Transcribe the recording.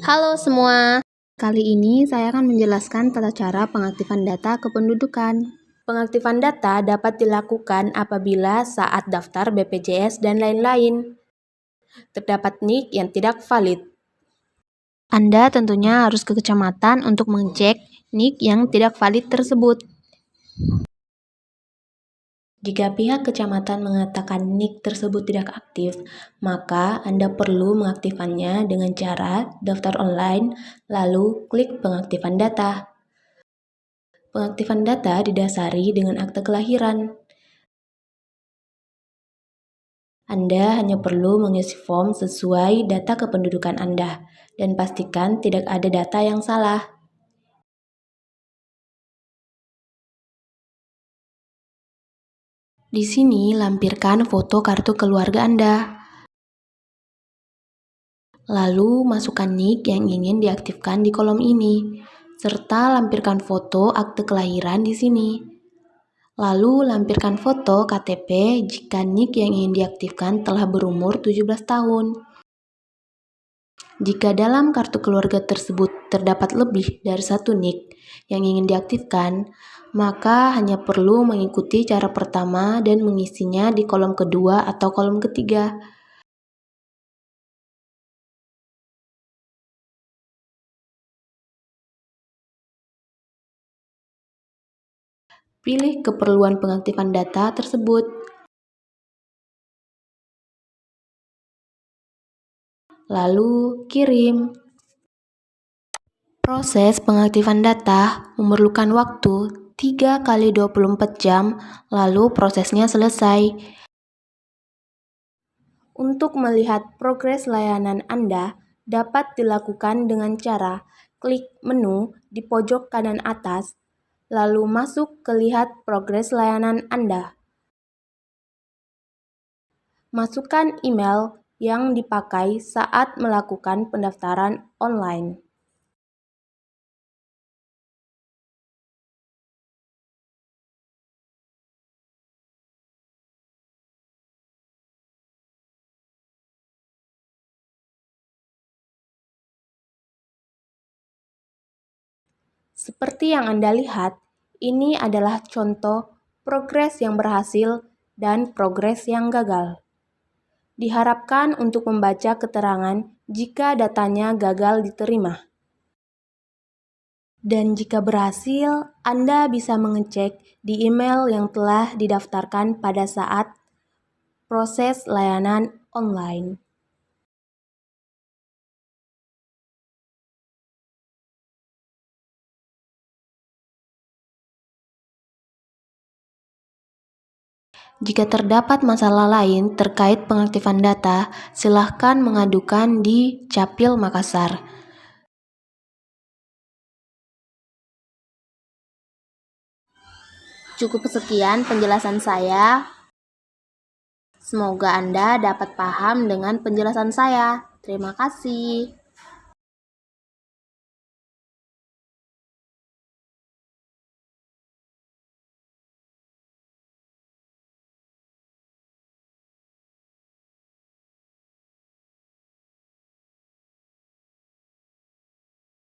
Halo semua, kali ini saya akan menjelaskan tata cara pengaktifan data kependudukan. Pengaktifan data dapat dilakukan apabila saat daftar BPJS dan lain-lain terdapat NIK yang tidak valid. Anda tentunya harus ke kecamatan untuk mengecek NIK yang tidak valid tersebut. Jika pihak kecamatan mengatakan NIK tersebut tidak aktif, maka Anda perlu mengaktifkannya dengan cara daftar online, lalu klik pengaktifan data. Pengaktifan data didasari dengan akte kelahiran. Anda hanya perlu mengisi form sesuai data kependudukan Anda, dan pastikan tidak ada data yang salah. Di sini, lampirkan foto kartu keluarga Anda. Lalu, masukkan NIK yang ingin diaktifkan di kolom ini, serta lampirkan foto akte kelahiran di sini. Lalu, lampirkan foto KTP jika NIK yang ingin diaktifkan telah berumur 17 tahun. Jika dalam kartu keluarga tersebut terdapat lebih dari satu NIK yang ingin diaktifkan, maka hanya perlu mengikuti cara pertama dan mengisinya di kolom kedua atau kolom ketiga. Pilih keperluan pengaktifan data tersebut. Lalu, kirim. Proses pengaktifan data memerlukan waktu 3x24 jam, lalu prosesnya selesai. Untuk melihat progres layanan Anda dapat dilakukan dengan cara klik menu di pojok kanan atas, lalu masuk ke lihat progres layanan Anda. Masukkan email yang dipakai saat melakukan pendaftaran online. Seperti yang Anda lihat, ini adalah contoh progres yang berhasil dan progres yang gagal. Diharapkan untuk membaca keterangan jika datanya gagal diterima. Dan jika berhasil, Anda bisa mengecek di email yang telah didaftarkan pada saat proses layanan online. Jika terdapat masalah lain terkait pengaktifan data, silakan mengadukan di Capil Makassar. Cukup sekian penjelasan saya. Semoga Anda dapat paham dengan penjelasan saya. Terima kasih.